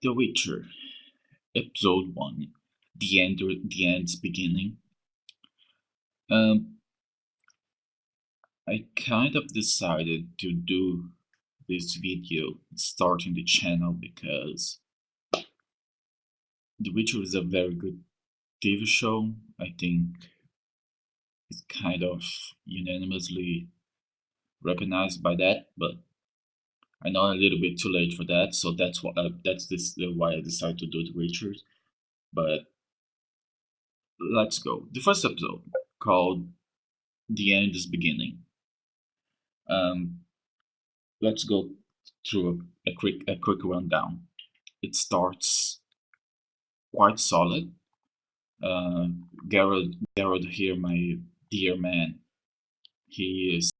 The Witcher, Episode 1, The End's Beginning. Um, I kind of decided to do this video starting the channel because The Witcher is a very good TV show. I think it's kind of unanimously recognized by that, but I know a little bit too late for that, so why I decided to do The Witcher. But let's go. The first episode called The End is Beginning. Um, let's go through a quick rundown. It starts quite solid. Uh, Geralt here, my dear man, he is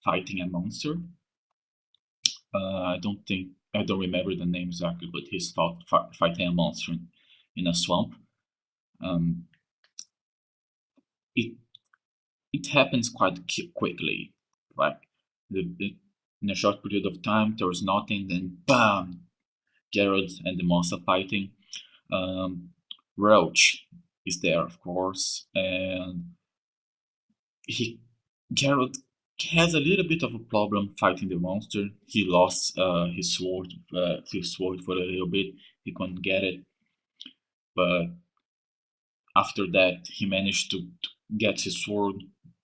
fighting a monster. I don't remember the name exactly, but he's fighting a monster in a swamp. Um, it it happens quite quickly, right? In a short period of time, there's nothing, then bam, Geralt and the monster fighting. Um, Roach is there, of course, and he Geralt has a little bit of a problem fighting the monster. He lost his sword for a little bit. He couldn't get it, but after that, he managed to get his sword,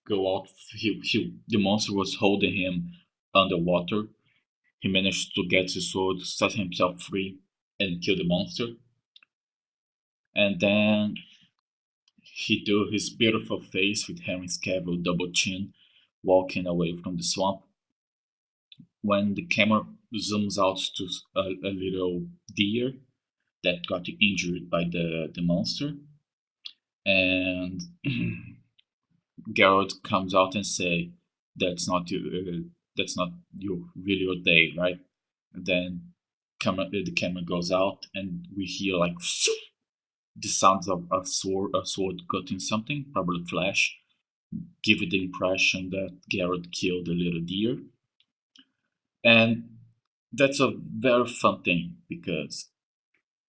go out. The monster was holding him underwater. He managed to get his sword, set himself free, and kill the monster. And then he drew his beautiful face with Henry's Cavill double chin, walking away from the swamp. When the camera zooms out to a little deer that got injured by the monster, and Geralt comes out and say, that's not you really your day, right?" And then the camera goes out, and we hear like the sounds of a sword cutting something, probably flesh, giving the impression that Geralt killed a little deer. And that's a very fun thing because,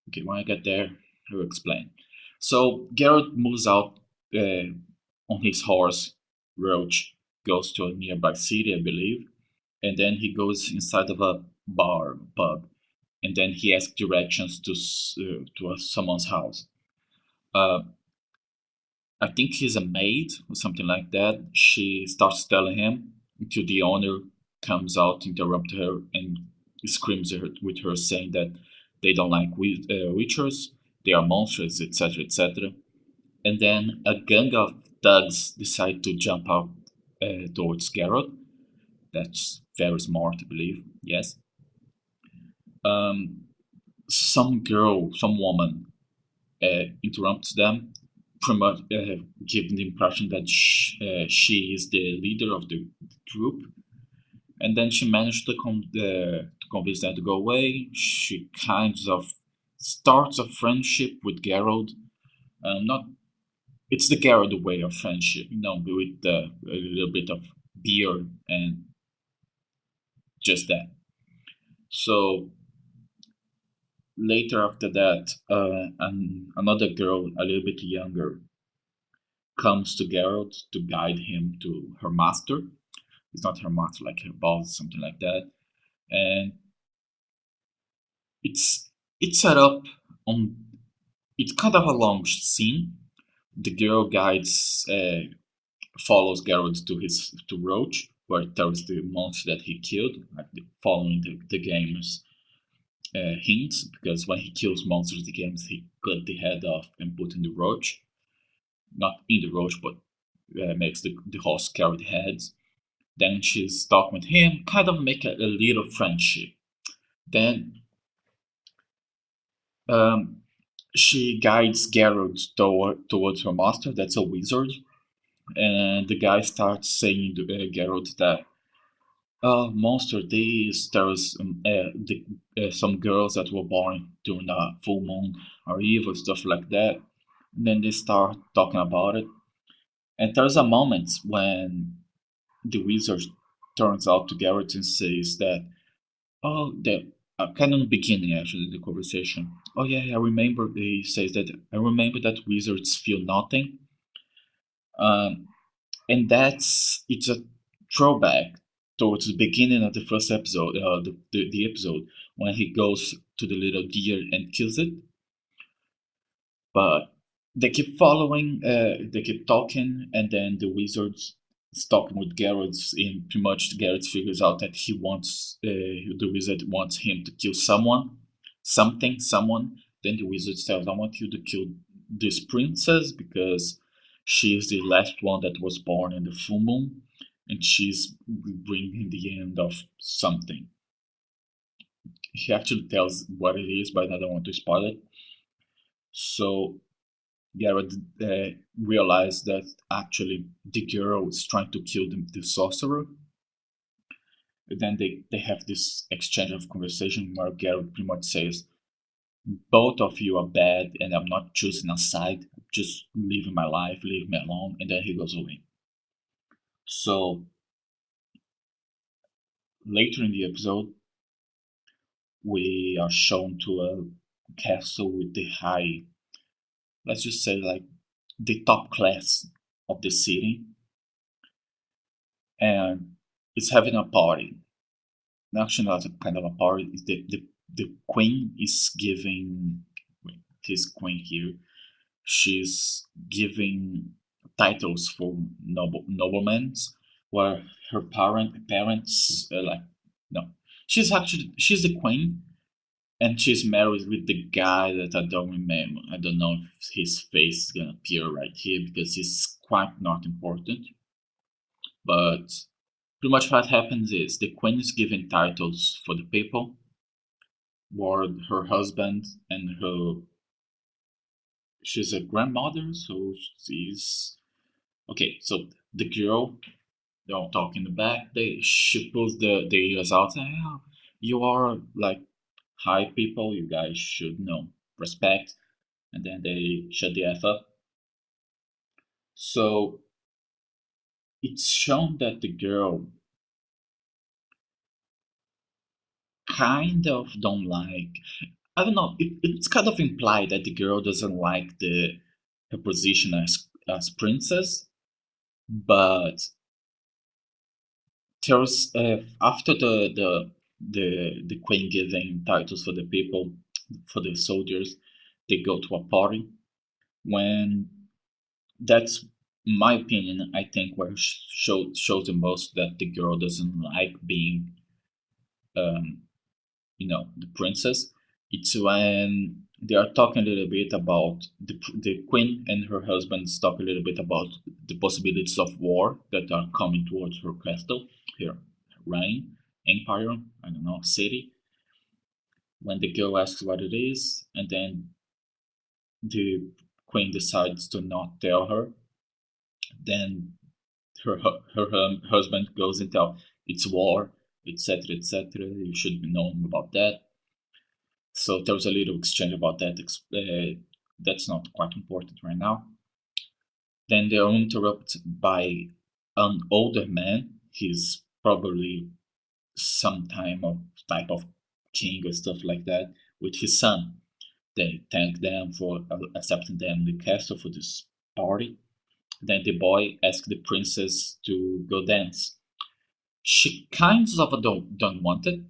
okay, when I get there, I will explain. So Geralt moves out on his horse. Roach goes to a nearby city, I believe, and then he goes inside of a pub, and then he asks directions to someone's house. Uh, I think he's a maid or something like that. She starts telling him until the owner comes out, interrupts her, and screams with her, saying that they don't like witchers, they are monsters, etc., etc. And then a gang of thugs decide to jump out towards Geralt. That's very smart, I believe. Yes. Um, some woman, interrupts them, pretty much giving the impression that she is the leader of the group. And then she managed to convince them to go away. She kind of starts a friendship with Geralt. Not It's the Geralt way of friendship, with a little bit of beer and just that. So later after that, another girl, a little bit younger, comes to Geralt to guide him to her master. It's not her master, like her boss, something like that. And it's it's set up on. It's kind of a long scene. The girl guides, follows Geralt to Roach, where tells the monster that he killed, like following the game's hints. Because when he kills monsters in the games, he cut the head off and put in the Roach, not in the Roach, but makes the horse carry the heads. Then she's talking with him, kind of make a little friendship. Then um, she guides Geralt towards her master, that's a wizard. And the guy starts saying to Geralt that, monster, there's some girls that were born during a full moon are evil, stuff like that. And then they start talking about it. And there's a moment when the wizard turns out to Geralt and says that, oh, kind of the beginning actually the conversation. Oh yeah, I remember he says that I remember that wizards feel nothing, um, and it's a throwback towards the beginning of the first episode, the episode when he goes to the little deer and kills it. But they keep following, they keep talking, and then the wizards is talking with Geralt. And pretty much, Geralt figures out that the wizard wants him to kill someone, something, someone. Then the wizard tells, "I want you to kill this princess because she is the last one that was born in the full moon, and she's bringing the end of something." He actually tells what it is, but I don't want to spoil it. So Garrett realized that actually the girl is trying to kill the sorcerer. And then they have this exchange of conversation where Garrett pretty much says, "Both of you are bad, and I'm not choosing a side. Just living my life, leave me alone." And then he goes away. So later in the episode, we are shown to a castle with the high, let's just say like the top class of the city, and it's having a party. Actually, not a kind of a party. The queen is giving, wait, this queen here, she's giving titles for noblemen, where her parents like, no, she's the queen, and she's married with the guy that I don't remember. I don't know if his face is gonna appear right here because he's quite not important. But pretty much what happens is the queen is giving titles for the people, while her husband and she's a grandmother, so she's okay. So the girl, they all talk in the back. She pulls the ears out. "Yeah, you are like high people. You guys should know respect." And then they shut the f up. So it's shown that the girl kind of don't like. I don't know. It's kind of implied that the girl doesn't like the her position as princess, but there's after the queen giving titles for the people, for the soldiers, they go to a party. When that's my opinion, I think where shows the most that the girl doesn't like being um, the princess. It's when they are talking a little bit about the queen and her husband talk a little bit about the possibilities of war that are coming towards her castle, her reign, empire, I don't know, city. When the girl asks what it is, and then the queen decides to not tell her, then her husband goes and tell it's war, etc., etc. You should be knowing about that. So there was a little exchange about that. That's not quite important right now. Then they are interrupted by an older man. He's probably some type of king or stuff like that with his son. They thank them for accepting them in the castle for this party. Then the boy asks the princess to go dance. She kind of don't want it,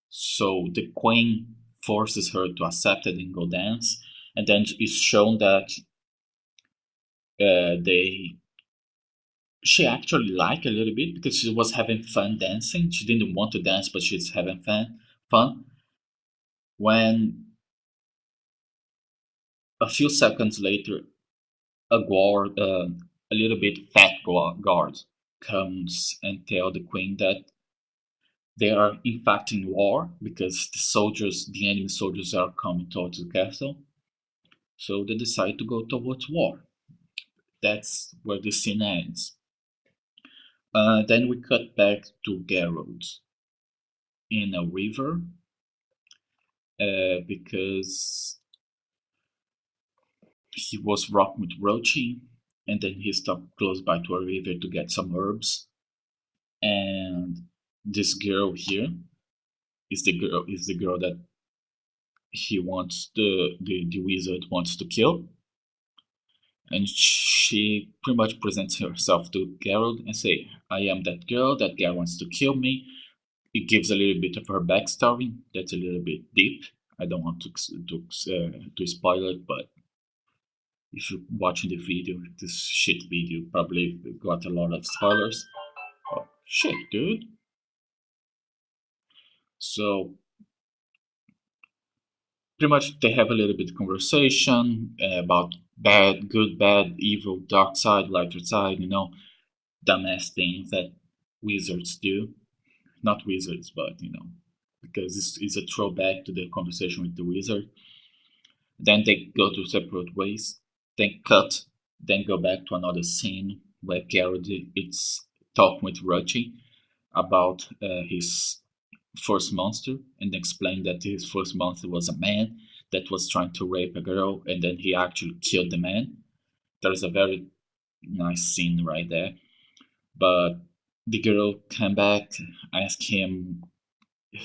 so the queen forces her to accept it and go dance. And then it's shown that they she actually liked a little bit because she was having fun dancing. She didn't want to dance, but she's having fun. When a few seconds later, a little bit fat guard, comes and tell the queen that they are in fact in war because the enemy soldiers are coming towards the castle. So they decide to go towards war. That's where the scene ends. Then we cut back to Geralt in a river because he was rocked with roaching, and then he stopped close by to a river to get some herbs. And this girl here is the girl that the wizard wants to kill, and she pretty much presents herself to Geralt and say, "I am that girl. That guy wants to kill me." It gives a little bit of her backstory. That's a little bit deep. I don't want to spoil it, but if you're watching the video, this shit video probably got a lot of spoilers. Oh shit, dude. So pretty much they have a little bit of conversation about bad, good, bad, evil, dark side, lighter side, dumbass things that wizards do. Not wizards, but because it's a throwback to the conversation with the wizard. Then they go to separate ways, then cut, then go back to another scene where Geralt is talking with Ruchi about his first monster and explain that his first monster was a man that was trying to rape a girl and then he actually killed the man. There's a very nice scene right there. But the girl came back, asked him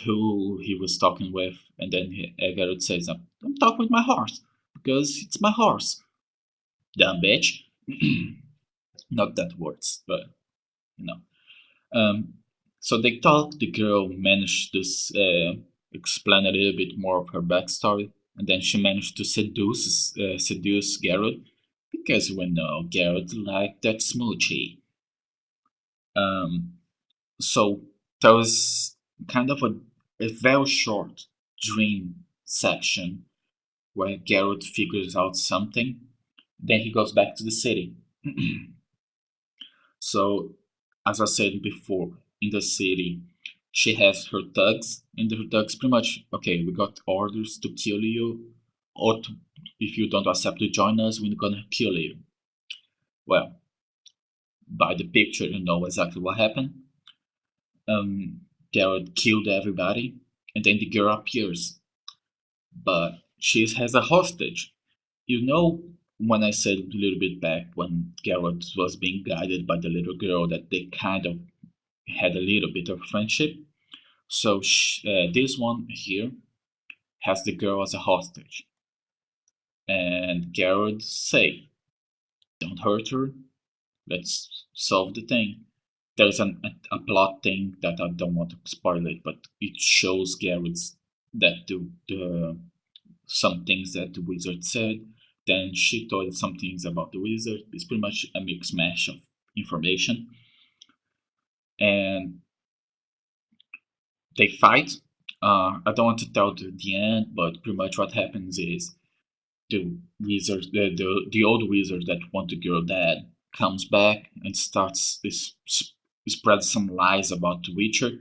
who he was talking with, and then Geralt says, I'm talking with my horse because it's my horse. Dumb bitch. Not that words, but you know. Um, so they talk. The girl managed to explain a little bit more of her backstory, and then she managed to seduce Geralt because we know Geralt liked that smoochie. Um, so there was kind of a very short dream section where Geralt figures out something. Then he goes back to the city. So, as I said before, in the city, she has her thugs, and her thugs pretty much, okay, we got orders to kill you, or if you don't accept to join us, we're gonna kill you. Well, by the picture, you know exactly what happened. Garrett killed everybody, and then the girl appears, but she has a hostage. You know, when I said a little bit back when Garrett was being guided by the little girl, that they kind of had a little bit of friendship. So this one here has the girl as a hostage, and Garrett say, "Don't hurt her. Let's solve the thing." There's a plot thing that I don't want to spoil it, but it shows Garrett's that the some things that the wizard said. Then she told some things about the wizard. It's pretty much a mixed mash of information, and they fight. I don't want to tell the end, but pretty much what happens is the old wizard that want the girl dead comes back and starts spreads some lies about the Witcher,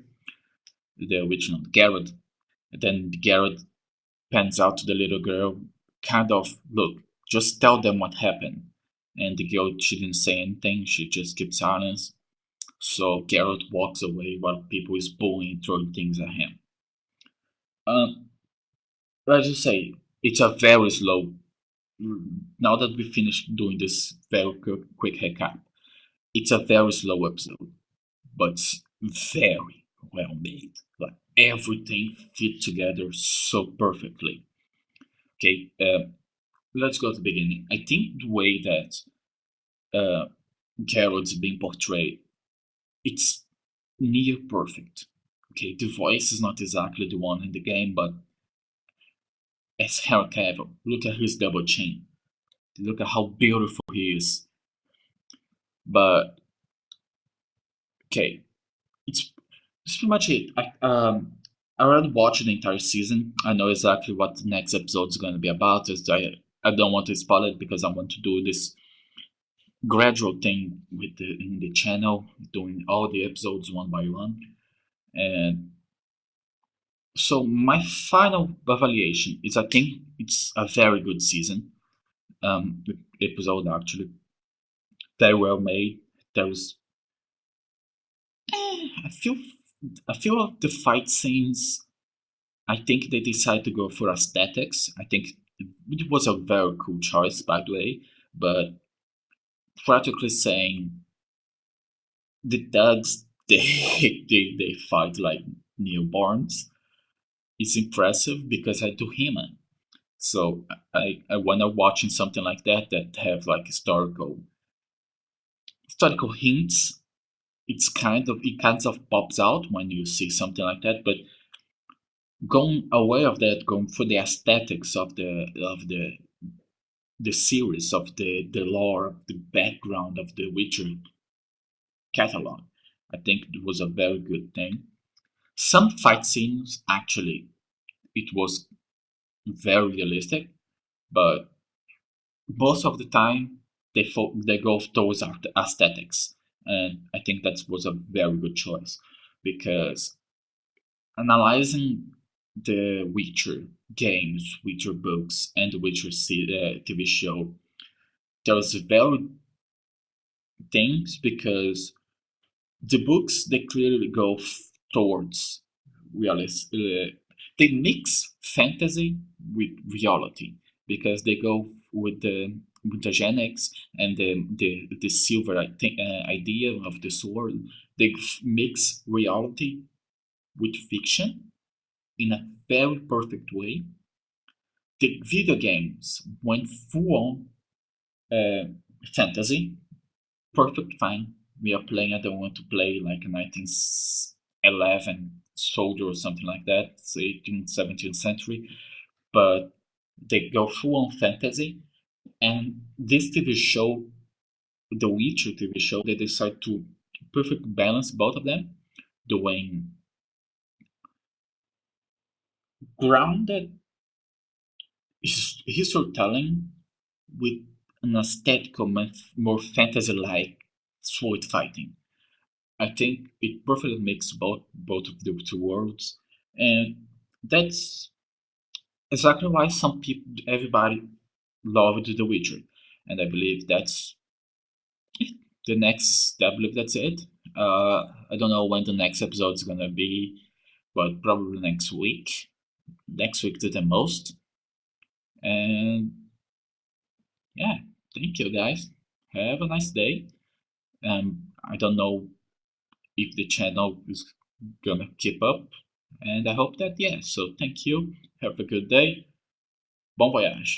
the Witcher not Garrett. And then Garrett pans out to the little girl, kind of look, just tell them what happened. And the girl, she didn't say anything. She just kept silence. So Garrett walks away while people is booing, throwing things at him. Um, let's just say it's a very slow. Now that we finished doing this very quick recap, it's a very slow episode, but very well made. Like everything fit together so perfectly. Okay, let's go to the beginning. I think the way that uh, Carol's being portrayed, it's near perfect. Okay, the voice is not exactly the one in the game, but as Henry Cavill, look at his double chin. Look at how beautiful he is. But okay, it's that's pretty much it. I already watched the entire season. I know exactly what the next episode is going to be about. I don't want to spoil it because I want to do this gradual thing with in the channel, doing all the episodes one by one. And so my final evaluation is I think it's a very good season. The episode actually very well made. There was I feel a few of the fight scenes. I think they decided to go for aesthetics. I think it was a very cool choice, by the way. But practically saying the dogs, they fight like newborns. it's impressive because I do human. So I when I'm watching something like that have like historical hints, it kind of pops out when you see something like that. But going away of that, going for the aesthetics of the series, of the lore, the background of the Witcher catalog, I think it was a very good thing. Some fight scenes actually it was very realistic, but most of the time they go towards aesthetics, and I think that was a very good choice because analyzing the Witcher games, Witcher books, and the Witcher TV show, there's very things because the books they clearly go towards realist. They mix fantasy with reality because they go with the mutagenics and the silver idea of the sword. They mix reality with fiction in a very perfect way. The video games went full on fantasy. Perfect, fine. We are playing. I don't want to play like a 1911 soldier or something like that. It's 18th, 17th century. But they go full on fantasy. And this TV show, The Witcher TV show, they decide to perfect balance both of them, doing grounded storytelling with an aesthetical, more fantasy-like sword fighting. I think it perfectly makes both of the two worlds, and that's exactly why everybody loved The Witcher, and I believe that's the next. I believe that's it. I don't know when the next episode is gonna be, but probably next week. Next week to the most, and yeah, thank you guys. Have a nice day. I don't know if the channel is gonna keep up. And I hope that, yeah. So thank you. Have a good day. Bon voyage.